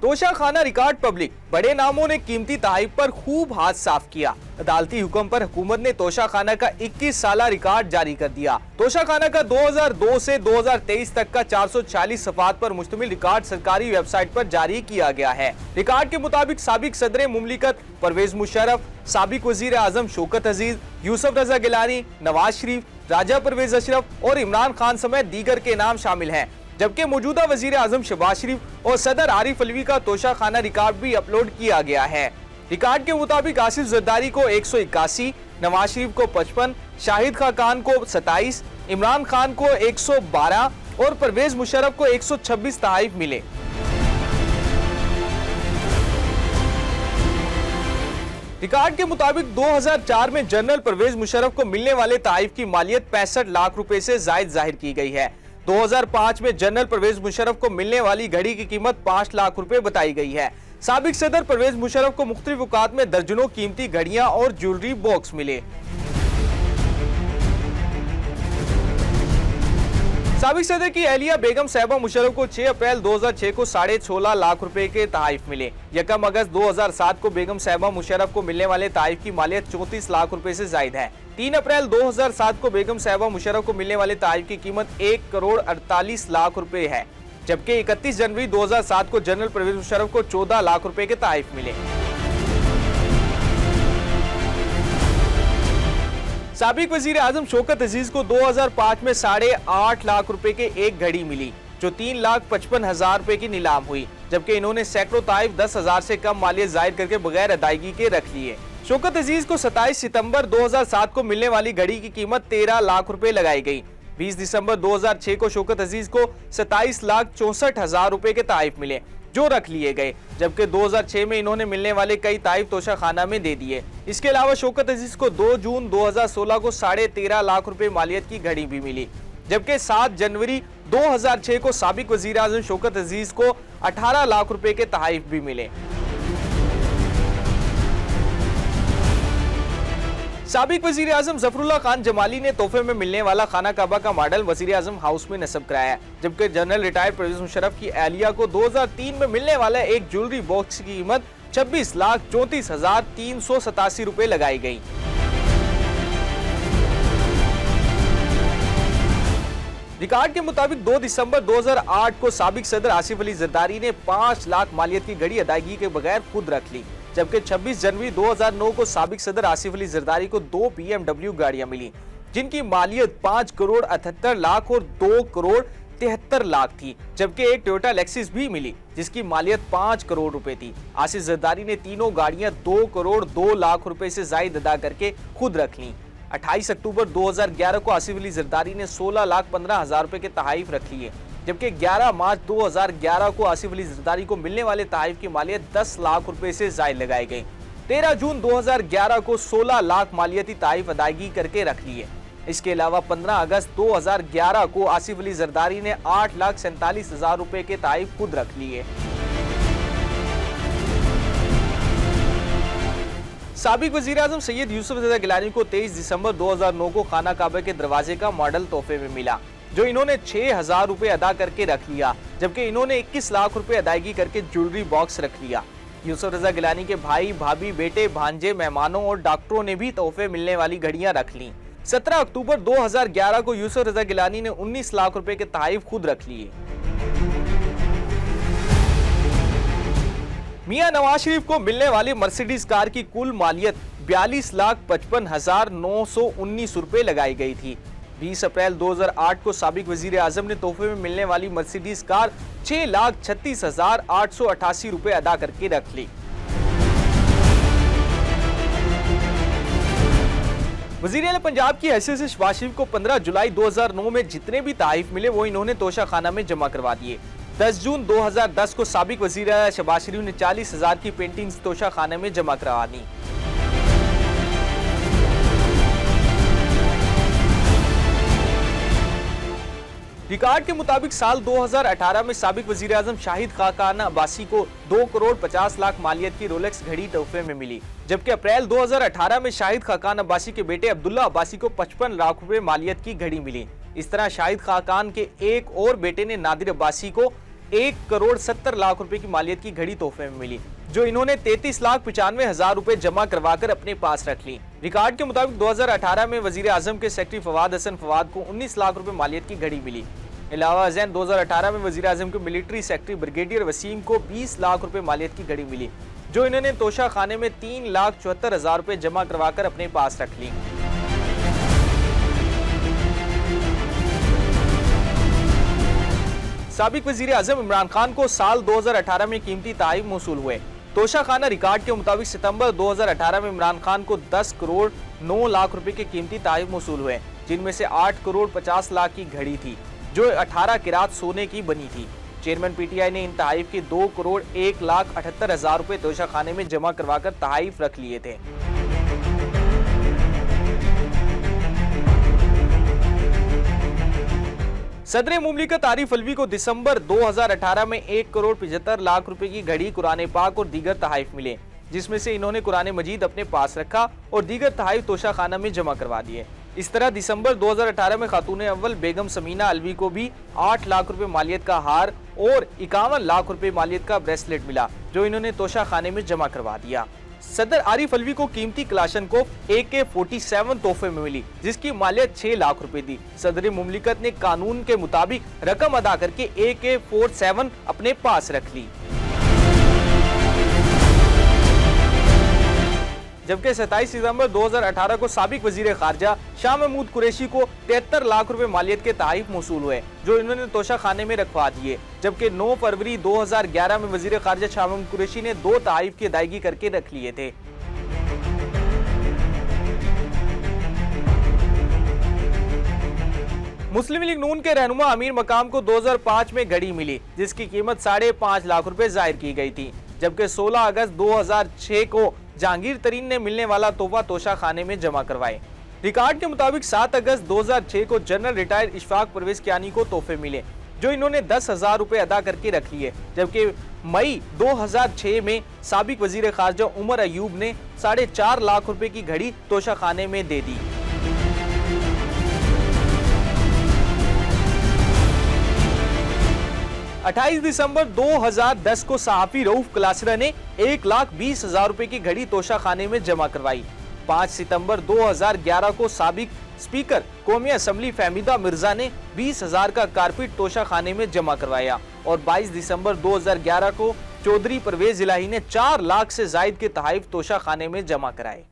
Toshakhana record public, बड़े नामों ने कीमती तहफ़ पर खूब हाथ साफ किया। अदालती हुक्म पर हुकूमत ने तोशाखाना का 21 साला रिकॉर्ड जारी कर दिया। तोशाखाना का 2002 से 2023 तक का 440 सफ़हात पर मुश्तमिल रिकॉर्ड सरकारी वेबसाइट पर जारी किया गया है। रिकॉर्ड के मुताबिक साबिक सदर मुमलिकत परवेज मुशर्रफ, साबिक वजीर आजम शौकत अजीज, यूसुफ रजा गिलानी, नवाज शरीफ, राजा परवेज अशरफ और इमरान खान समेत दीगर के नाम शामिल हैं। जबकि मौजूदा वजीर आजम शहबाज शरीफ और सदर आरिफ अलवी का तोशाखाना रिकॉर्ड भी अपलोड किया गया है। रिकॉर्ड के मुताबिक आसिफ जरदारी को 181, नवाज शरीफ को 55, शाहिद खाकान को 27, इमरान खान को 112 और परवेज मुशर्रफ को 126 तहफ़ मिले। रिकॉर्ड के मुताबिक 2004 में जनरल परवेज मुशर्रफ को मिलने वाले तहफ़ की मालियत 65 लाख रुपए से जायद जाहिर की गई है। 2005 में जनरल परवेज मुशर्रफ को मिलने वाली घड़ी की कीमत 5 लाख रुपए बताई गई है। साबिक सदर परवेज मुशर्रफ को मुख्तलिफ औकात में दर्जनों कीमती घड़ियां और ज्वेलरी बॉक्स मिले। साबिक सदर की अहलिया बेगम साहिबा मुशर्रफ को 6 अप्रैल 2006 को 16.5 लाख रुपए के तहफ़ मिले। 1 अगस्त 2007 को बेगम साहिबा मुशर्रफ को मिलने वाले तहफ़ की मालियत 34 लाख रुपए से जायद है। 3 अप्रैल 2007 को बेगम साहिबा मुशर्रफ को मिलने वाले तहफ़ की कीमत 1 करोड़ 48 लाख रुपए है। जबकि 31 जनवरी 2007 को जनरल परवेज मुशर्रफ को 14 लाख रुपए के तहफ़ मिले। साबिक वजीर आजम शौकत अजीज को 2005 में 8.5 लाख रुपए के एक घड़ी मिली, जो 3,55,000 रुपए की नीलाम हुई। जबकि इन्होंने सैकड़ों तहफ़ 10,000 से कम मालियत जाहिर करके बगैर अदायगी के रख लिए। शौकत अजीज को 27 सितंबर 2007 को मिलने वाली घड़ी की कीमत 13 लाख रुपए लगाई गई। 20 दिसंबर 2006 को शौकत अजीज को 27,64,000 रुपए के तहफ़ मिले, जो रख लिए गए। जबकि 2006 में इन्होंने मिलने वाले कई तहफ़ तोशाखाना में दे दिए। इसके अलावा शौकत अजीज को 2 जून 2016 को 13.5 लाख रुपए मालियत की घड़ी भी मिली। जबकि 7 जनवरी 2006 को साबिक वजीर आजम शौकत अजीज को 18 लाख रुपए के तहफ़ भी मिले। साबिक वजीर आजम जफरुल्लाह खान जमाली ने तोहफे में मिलने वाला खाना काबा का मॉडल वजीर आजम हाउस में नस्ब कराया। जबकि जनरल रिटायर्ड परवेज मुशर्रफ की अहलिया को 2003 में मिलने वाला एक ज्वेलरी बॉक्स की कीमत 26,34,387 रुपए लगाई गई। रिकॉर्ड के मुताबिक 2 दिसंबर 2008 को साबिक सदर आसिफ अली जरदारी ने 5 लाख मालियत की घड़ी अदायगी के बगैर खुद रख ली। जबकि 26 जनवरी 2009 को साबिक सदर आसिफ अली जरदारी को 2 BMW गाड़ियां मिली, जिनकी मालियत 5 करोड़ 78 लाख और 2 करोड़ 73 लाख थी। जबकि एक टोयोटा लेक्सिस भी मिली, जिसकी मालियत 5 करोड़ रुपए थी। आसिफ जरदारी ने तीनों गाड़ियां 2 करोड़ 2 लाख रुपए से जायद अदा करके खुद रख ली। 28 अक्टूबर 2011 को आसिफ अली जरदारी ने 16,15,000 रुपए के तहफ़ रख लिए। जबकि 11 मार्च 2011 को आसिफ अली जरदारी को मिलने वाले तहफ़ की मालियत 10 लाख रुपए से जायद लगाई गई। 13 जून 2011 को 16 लाख मालियती तहफ़ अदायगी करके रख लिए। इसके अलावा 15 अगस्त 2011 को आसिफ अली जरदारी ने 8,47,000 रुपए के तहफ़ खुद रख लिए। साबिक वजीर आजम सैयद यूसुफ रजा गिलानी को 23 दिसंबर 2009 को खाना काबा के दरवाजे का मॉडल तोहफे में मिला, जो इन्होंने 6,000 रुपए अदा करके रख लिया। जबकि इन्होंने 21 लाख रुपए अदायगी करके ज्वेलरी बॉक्स रख लिया। यूसुफ रजा गिलानी के भाई, भाभी, बेटे, भांजे, मेहमानों और डॉक्टरों ने भी तोहफे मिलने वाली घड़ियां रख ली। 17 अक्टूबर 2011 को यूसुफ रजा गिलानी ने 19 लाख रुपए के तहफ़ खुद रख लिए। मियां नवाज शरीफ को मिलने वाली मर्सिडीज कार की कुल मालियत 42,55,919 रुपए लगाई गई थी। 20 अप्रैल 2008 को साबिक वजीर आजम ने तोहफे में मिलने वाली मर्सिडीज कार 6,36,888 रुपए अदा करके रख ली। वजीर आला पंजाब की हैसियत से शहबाज शरीफ को 15 जुलाई 2009 में जितने भी तहफ़ मिले वो इन्होंने तोशाखाना में जमा करवा दिए। 10 जून 2010 को साबिक वजीर आला शहबाज शरीफ ने 40,000 की पेंटिंग्स तोशाखाने में जमा करवा दी। रिकॉर्ड के मुताबिक साल 2018 में साबिक वजीर आजम शाहिद खाकान अब्बासी को 2 करोड़ 50 लाख मालियत की रोलेक्स घड़ी तोहफे में मिली। जबकि अप्रैल 2018 में शाहिद खाकान अब्बासी के बेटे अब्दुल्ला अब्बासी को 55 लाख रुपए मालियत की घड़ी मिली। इस तरह शाहिद खाकान के एक और बेटे ने नादिर अब्बासी को 1,70,00,000 रुपए की मालियत की घड़ी तोहफे में मिली, जो इन्होंने 33,95,000 रुपए जमा करवाकर अपने पास रख ली। रिकॉर्ड के मुताबिक 2018 में वजीर आजम के सेक्रेटरी फवाद हसन फवाद को 19 लाख रुपए मालियत की घड़ी मिली। इलावा अजैन 2018 में वजीर आजम के मिलिट्री सेक्रेटरी ब्रिगेडियर वसीम को 20 लाख रुपए मालियत की घड़ी मिली, जो इन्होंने तोशा खाने में 3,74,000 रुपए जमा करवाकर अपने पास रख ली। साबिक वजीर आजम इमरान खान को साल 2018 में कीमती ताइफ मौसूल हुए। तोशा खाना रिकॉर्ड के मुताबिक सितंबर 2018 में इमरान खान को 10,09,00,000 रुपए के कीमती ताइफ मौसूल हुए, जिनमें से 8,50,00,000 की घड़ी थी, जो 18 किरात सोने की बनी थी। चेयरमैन पीटीआई ने इन तहाइफ के 2,01,78,000 रुपए तोशा खाने में जमा करवाकर तहाइफ रख लिए थे। सदर मुमलिकत आरिफ अलवी को दिसंबर 2018 में 1,75,00,000 रुपए की घड़ी, कुरान पाक और दीगर तहाइफ मिले, जिसमें से इन्होंने कुरान मजीद अपने पास रखा और दीगर तहाइफ तोशा खाना में जमा करवा दिए। इस तरह दिसंबर 2018 में खातून अव्वल बेगम समीना अलवी को भी 8 लाख रुपए मालियत का हार और 51 लाख रुपए मालियत का ब्रेसलेट मिला, जो इन्होंने तोशा खाने में जमा करवा दिया। सदर आरिफ अलवी को कीमती क्लाशनकोफ AK-47 तोहफे में मिली, जिसकी मालियत 6 लाख रुपए थी। सदर मुमलिकत ने कानून के मुताबिक रकम अदा करके AK-47 अपने पास रख ली। जबकि 27 सितंबर 2018 को साबिक वजीर खारजा शाह महमूद कुरैशी को 73 लाख रुपए मालियत के तहाइफ मौसूल हुए, जो इन्होंने तोशा खाने में रखवा दिए। जबकि 9 फरवरी 2011 में वजीर खारजा शाह महमूद कुरैशी ने 2 तहाइफ की अदायगी करके रख लिए थे। मुस्लिम लीग नून के रहनुमा अमीर मकाम को 2005 में घड़ी मिली, जिसकी कीमत 5.5 लाख रुपए जाहिर की गई थी। जबकि 16 अगस्त 2006 को जहांगीर तरीन ने मिलने वाला तोहफा तोशा खाने में जमा करवाए। रिकॉर्ड के मुताबिक 7 अगस्त 2006 को जनरल रिटायर्ड इशफाक परवेज कियानी को तोहफे मिले, जो इन्होंने 10,000 रुपए अदा करके रख लिए। जबकि मई 2006 में साबिक वजीर खारजा उमर अयूब ने 4.5 लाख रुपए की घड़ी तोशा खाने में दे दी। अट्ठाईस दिसंबर 2010 को सहाफी रऊफ क्लासरा ने 1,20,000 रुपए की घड़ी तोशा खाने में जमा करवाई। 5 सितंबर 2011 को साबिक स्पीकर कौमी असम्बली फहमीदा मिर्जा ने 20,000 का कारपेट तोशा खाने में जमा करवाया और 22 दिसंबर 2011 को चौधरी परवेज इलाही ने 4 लाख से जायद के तहाइफ तोशा खाने में जमा कराए।